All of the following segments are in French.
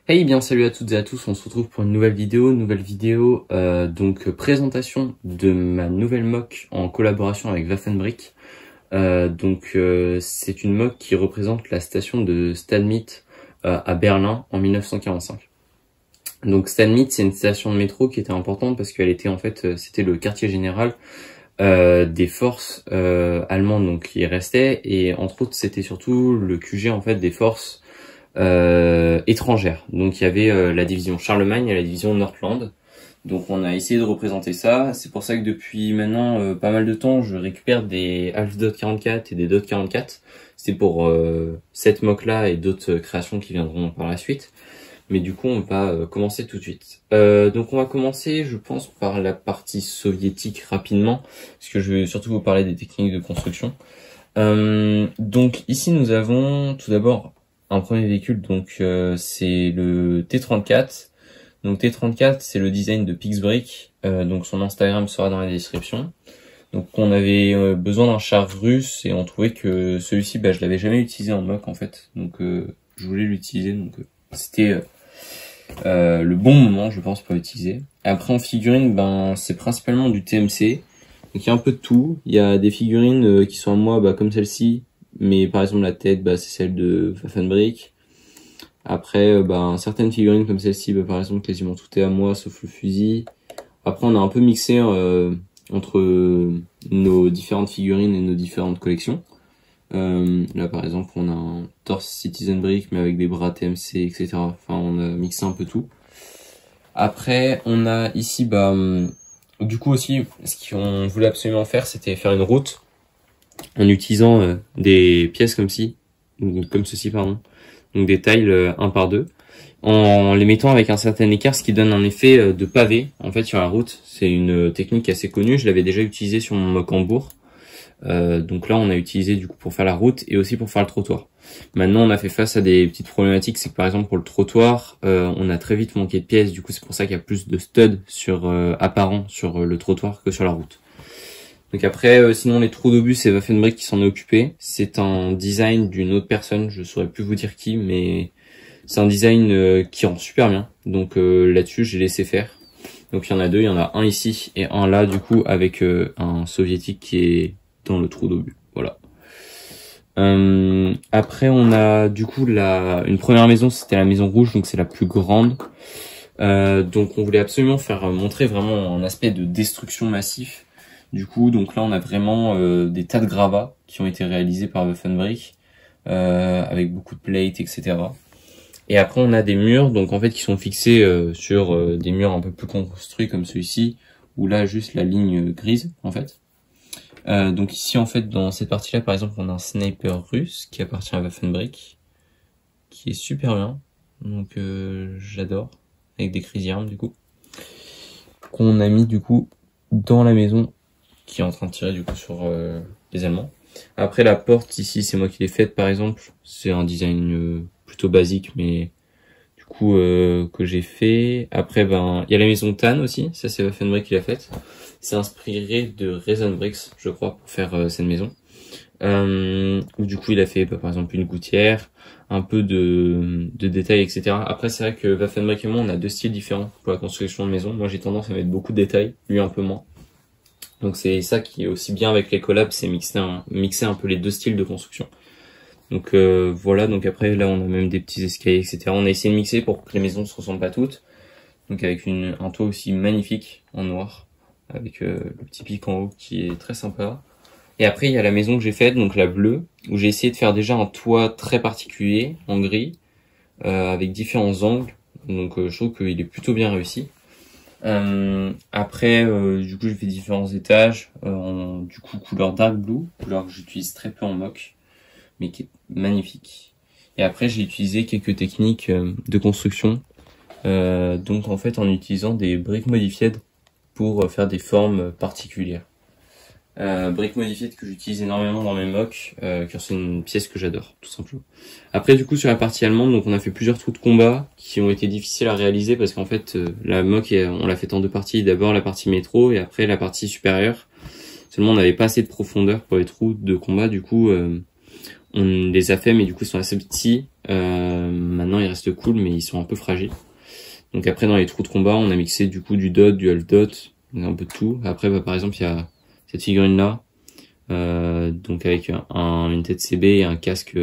Hey, bien salut à toutes et à tous, on se retrouve pour une nouvelle vidéo, présentation de ma nouvelle mock en collaboration avec Waffenbrick. C'est une mock qui représente la station de Stadmit à Berlin en 1945. Donc Stadmit, c'est une station de métro qui était importante parce qu'elle était c'était le quartier général des forces allemandes donc qui restaient, et entre autres c'était surtout le QG en fait des forces étrangères. Donc il y avait la division Charlemagne et la division Nordland. Donc on a essayé de représenter ça. C'est pour ça que depuis maintenant pas mal de temps, je récupère des Half-Dot 44 et des Dot 44. C'était pour cette mock là et d'autres créations qui viendront par la suite. Mais du coup, on va commencer tout de suite. Donc on va commencer, je pense, par la partie soviétique rapidement, parce que je vais surtout vous parler des techniques de construction. Donc ici, nous avons tout d'abord un premier véhicule, donc c'est le T34. Donc T34, c'est le design de Pixbrick, donc son Instagram sera dans la description. Donc on avait besoin d'un char russe et on trouvait que celui-ci, je l'avais jamais utilisé en mock en fait, donc je voulais l'utiliser, donc c'était le bon moment, je pense, pour l'utiliser. Après en figurine, c'est principalement du TMC, donc il y a un peu de tout. Il y a des figurines qui sont à moi, comme celle-ci, mais par exemple la tête, c'est celle de Waffenbrick. Après, certaines figurines comme celle-ci, par exemple, quasiment tout est à moi, sauf le fusil. Après, on a un peu mixé entre nos différentes figurines et nos différentes collections. Là, par exemple, on a un torse Citizen Brick, mais avec des bras TMC, etc. Enfin, on a mixé un peu tout. Après, on a ici, du coup aussi, ce qu'on voulait absolument faire, c'était faire une route en utilisant des pièces comme ceci, pardon. Donc des tiles 1 par 2, en les mettant avec un certain écart, ce qui donne un effet de pavé en fait sur la route. C'est une technique assez connue, je l'avais déjà utilisée sur mon mock Hambourg. Donc là on a utilisé du coup pour faire la route et aussi pour faire le trottoir. Maintenant on a fait face à des petites problématiques, c'est que par exemple pour le trottoir, on a très vite manqué de pièces, du coup c'est pour ça qu'il y a plus de studs apparents sur le trottoir que sur la route. Donc après, sinon les trous d'obus, c'est Waffenbrick qui s'en est occupé. C'est un design d'une autre personne, je saurais plus vous dire qui, mais c'est un design qui rend super bien. Donc là-dessus, j'ai laissé faire. Donc il y en a deux, il y en a un ici et un là, du coup, avec un soviétique qui est dans le trou d'obus. Voilà. Après, on a du coup une première maison, c'était la maison rouge, donc c'est la plus grande. Donc on voulait absolument faire montrer vraiment un aspect de destruction massif. Du coup, donc là, on a vraiment des tas de gravats qui ont été réalisés par Waffenbrick, avec beaucoup de plates, etc. Et après, on a des murs, donc en fait, qui sont fixés sur des murs un peu plus construits comme celui-ci, où là, juste la ligne grise, en fait. Donc ici, en fait, dans cette partie-là, par exemple, on a un sniper russe qui appartient à Waffenbrick, qui est super bien. Donc j'adore, avec des crazy arms, du coup, qu'on a mis, du coup, dans la maison, qui est en train de tirer du coup sur les Allemands. Après la porte ici, c'est moi qui l'ai faite par exemple. C'est un design plutôt basique, mais du coup que j'ai fait. Après il y a la maison Tan aussi, ça c'est Waffenbrick qui l'a faite. C'est inspiré de Reason Bricks, je crois, pour faire cette maison. Où du coup il a fait par exemple une gouttière, un peu de détails, etc. Après c'est vrai que Waffenbrick et moi on a deux styles différents pour la construction de maison. Moi j'ai tendance à mettre beaucoup de détails, lui un peu moins. Donc c'est ça qui est aussi bien avec les collabs, c'est mixer un peu les deux styles de construction. Donc voilà, donc après là on a même des petits escaliers, etc. On a essayé de mixer pour que les maisons se ressemblent pas toutes. Donc avec un toit aussi magnifique en noir, avec le petit pic en haut qui est très sympa. Et après il y a la maison que j'ai faite, donc la bleue, où j'ai essayé de faire déjà un toit très particulier, en gris, avec différents angles. Donc je trouve qu'il est plutôt bien réussi. Après, du coup, j'ai fait différents étages, du coup, couleur dark blue, couleur que j'utilise très peu en mock, mais qui est magnifique. Et après, j'ai utilisé quelques techniques de construction, donc en fait, en utilisant des briques modifiées pour faire des formes particulières. Briques modifiées que j'utilise énormément dans mes mocks, car c'est une pièce que j'adore, tout simplement. Après, du coup, sur la partie allemande, donc on a fait plusieurs trous de combat qui ont été difficiles à réaliser parce qu'en fait, la mock, on l'a fait en deux parties. D'abord la partie métro et après la partie supérieure. Seulement, on n'avait pas assez de profondeur pour les trous de combat. Du coup, On les a fait, mais du coup ils sont assez petits. Maintenant ils restent cool, mais ils sont un peu fragiles. Donc après dans les trous de combat, on a mixé du coup du dot, du half dot, un peu de tout. Après bah, par exemple il y a cette figurine là, donc avec une tête CB et un casque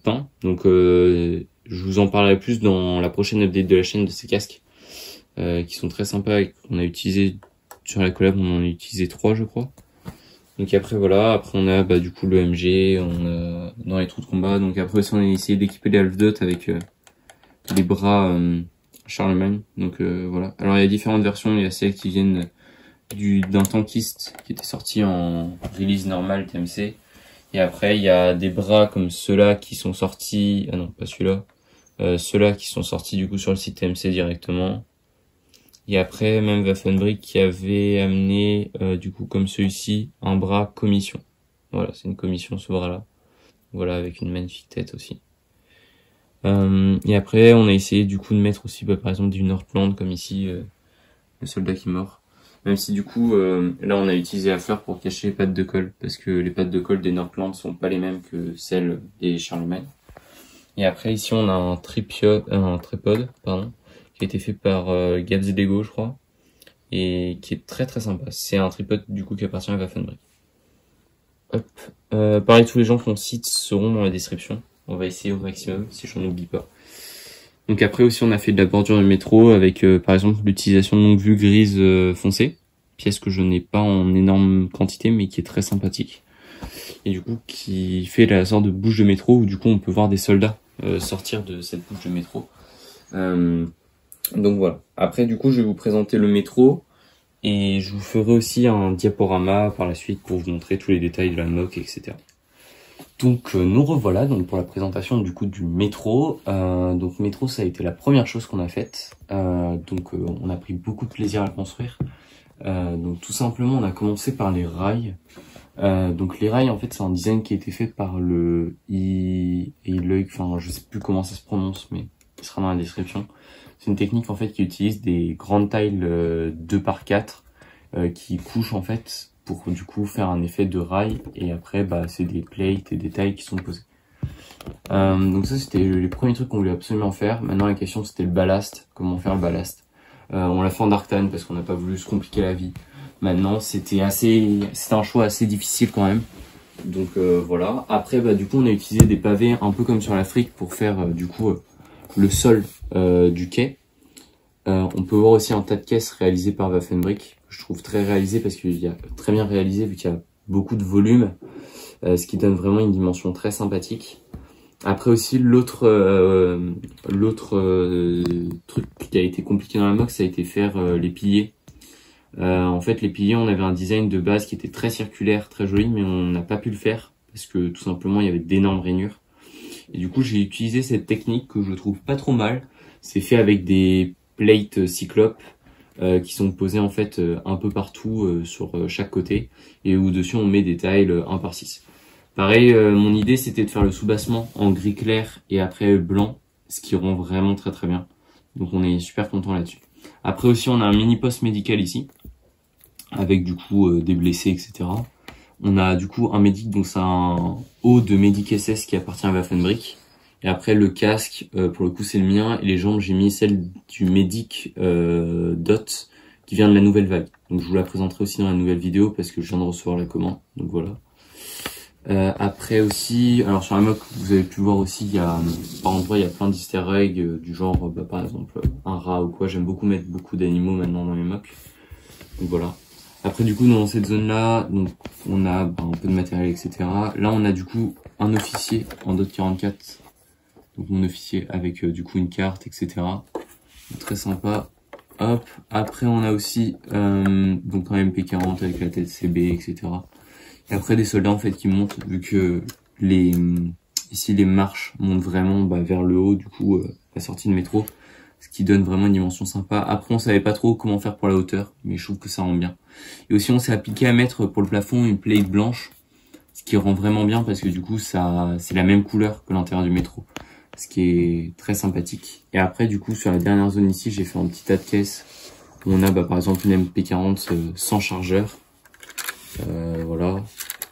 peint. Donc je vous en parlerai plus dans la prochaine update de la chaîne de ces casques, qui sont très sympas et qu'on a utilisé sur la collab. On en a utilisé 3 je crois. Donc après voilà, après on a bah, du coup le MG, on a dans les trous de combat. Donc après aussi on a essayé d'équiper les half dot avec les bras Charlemagne. Donc voilà. Alors il y a différentes versions, il y a celles qui viennent d'un tankiste qui était sorti en release normale TMC. Et après il y a des bras comme ceux-là qui sont sortis, ah non pas celui-là, ceux-là qui sont sortis du coup sur le site TMC directement. Et après même Waffenbrick qui avait amené du coup comme celui-ci un bras commission. Voilà, c'est une commission ce bras-là. Voilà, avec une magnifique tête aussi. Et après on a essayé du coup de mettre aussi bah, par exemple du Nordland comme ici, le soldat qui est mort. Même si du coup là on a utilisé la fleur pour cacher les pattes de colle, parce que les pattes de colle des Nordland sont pas les mêmes que celles des Charlemagne. Et après ici on a un tripod pardon, qui a été fait par Gabs et Lego je crois, et qui est très très sympa. C'est un tripod du coup qui appartient à Waffenbrick. Hop. Pareil, tous les gens qu'on cite seront dans la description. On va essayer au maximum si j'en oublie pas. Donc après aussi on a fait de la bordure de métro avec par exemple l'utilisation de longue vue grise foncée, pièce que je n'ai pas en énorme quantité mais qui est très sympathique. Et du coup qui fait la sorte de bouche de métro où du coup on peut voir des soldats sortir de cette bouche de métro. Donc voilà. Après du coup je vais vous présenter le métro et je vous ferai aussi un diaporama par la suite pour vous montrer tous les détails de la mock, etc. Donc nous revoilà donc pour la présentation du coup du métro. Donc métro ça a été la première chose qu'on a faite. On a pris beaucoup de plaisir à le construire. Donc tout simplement on a commencé par les rails. Donc les rails en fait c'est un design qui a été fait par le enfin je sais plus comment ça se prononce mais il sera dans la description. C'est une technique en fait qui utilise des grandes tailles 2x4 qui couchent en fait pour du coup faire un effet de rail, et après bah c'est des plates et des tailles qui sont posées. Donc ça c'était les premiers trucs qu'on voulait absolument faire. Maintenant la question c'était le ballast, comment faire le ballast. On l'a fait en Arctane parce qu'on n'a pas voulu se compliquer la vie. Maintenant c'était un choix assez difficile quand même. Donc voilà. Après bah du coup on a utilisé des pavés un peu comme sur l'Afrique pour faire du coup le sol du quai. On peut voir aussi un tas de caisses réalisées par Waffenbrick. Je trouve très réalisé parce qu'il y a très bien réalisé vu qu'il y a beaucoup de volume, ce qui donne vraiment une dimension très sympathique. Après aussi l'autre truc qui a été compliqué dans la mock, ça a été faire les piliers. En fait les piliers, on avait un design de base qui était très circulaire, très joli, mais on n'a pas pu le faire parce que tout simplement il y avait d'énormes rainures. Et du coup j'ai utilisé cette technique que je trouve pas trop mal. C'est fait avec des plates cyclopes qui sont posées en fait un peu partout sur chaque côté, et où dessus on met des tiles 1 par 6. Pareil, mon idée c'était de faire le soubassement en gris clair et après blanc, ce qui rend vraiment très très bien. Donc on est super content là-dessus. Après aussi on a un mini poste médical ici, avec du coup des blessés, etc. On a du coup un médic, donc c'est un haut de médic SS qui appartient à Waffenbrick. Et après le casque, pour le coup c'est le mien, et les jambes j'ai mis celle du Medic Dot qui vient de la nouvelle vague. Donc je vous la présenterai aussi dans la nouvelle vidéo parce que je viens de recevoir la commande. Donc voilà. Après aussi, alors sur la mock vous avez pu voir aussi, il y a par endroit il y a plein d'easter eggs du genre bah, par exemple un rat ou quoi. J'aime beaucoup mettre beaucoup d'animaux maintenant dans mes mocks. Donc voilà. Après du coup dans cette zone là, donc on a bah, un peu de matériel, etc. Là on a du coup un officier en dot 44. Donc mon officier avec du coup une carte, etc. Donc, très sympa. Hop. Après on a aussi donc un MP40 avec la tête CB, etc. Et après des soldats en fait qui montent, vu que ici les marches montent vraiment bah, vers le haut, du coup la sortie de métro, ce qui donne vraiment une dimension sympa. Après on savait pas trop comment faire pour la hauteur, mais je trouve que ça rend bien. Et aussi on s'est appliqué à mettre pour le plafond une plate blanche, ce qui rend vraiment bien parce que du coup ça c'est la même couleur que l'intérieur du métro, ce qui est très sympathique. Et après du coup sur la dernière zone ici j'ai fait un petit tas de caisses où on a bah, par exemple une MP40 sans chargeur, voilà.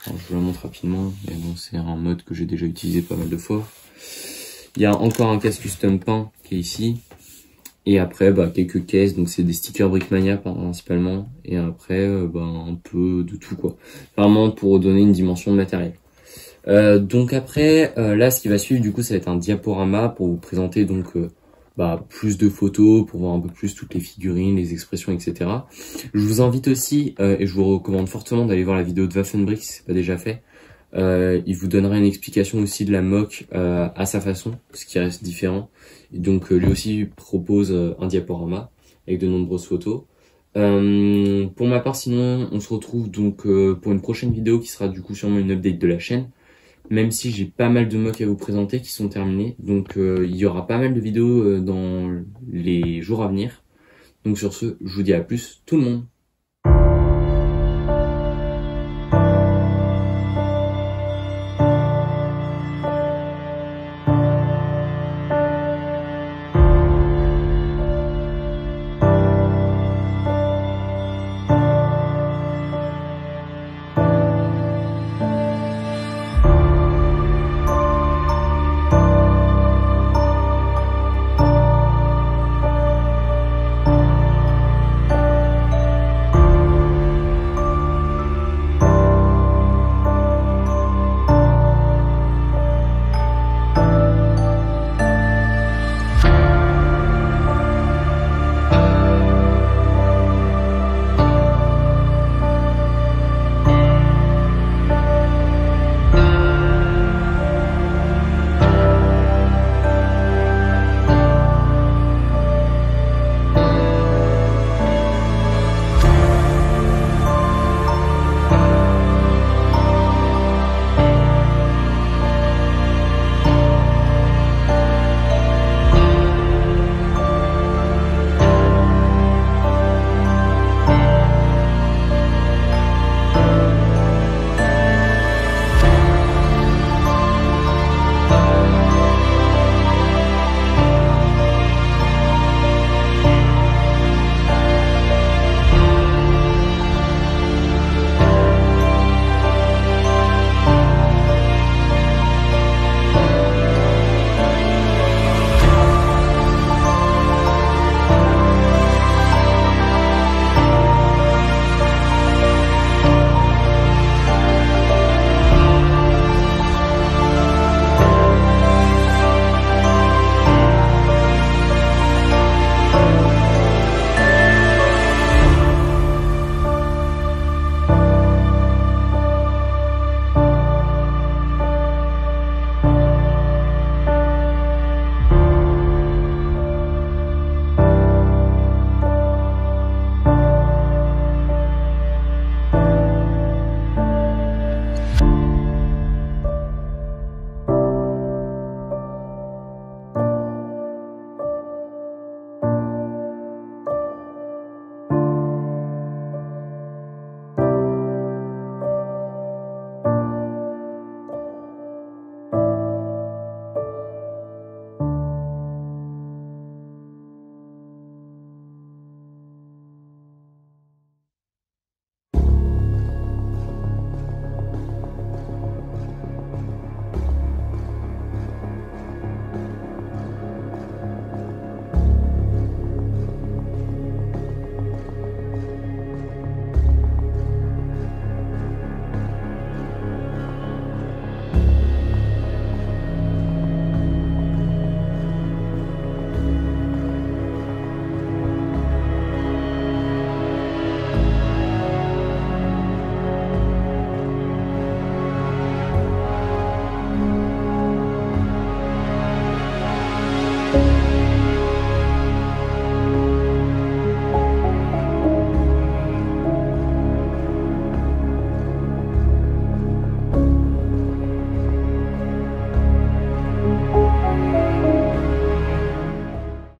Alors, je vous la montre rapidement, mais bon, c'est un mode que j'ai déjà utilisé pas mal de fois. Il y a encore un casque custom peint qui est ici. Et après, quelques caisses, donc c'est des stickers Brickmania principalement. Et après, un peu de tout, quoi. Vraiment pour donner une dimension de matériel. Donc après, là, ce qui va suivre, du coup, ça va être un diaporama pour vous présenter donc plus de photos, pour voir un peu plus toutes les figurines, les expressions, etc. Je vous invite aussi, et je vous recommande fortement d'aller voir la vidéo de Waffenbrick si c'est pas déjà fait. Il vous donnera une explication aussi de la mock à sa façon, ce qui reste différent. Et donc lui aussi propose un diaporama avec de nombreuses photos. Pour ma part, sinon, on se retrouve donc pour une prochaine vidéo qui sera du coup sûrement une update de la chaîne. Même si j'ai pas mal de mocks à vous présenter qui sont terminés. Donc il y aura pas mal de vidéos dans les jours à venir. Donc sur ce, je vous dis à plus tout le monde.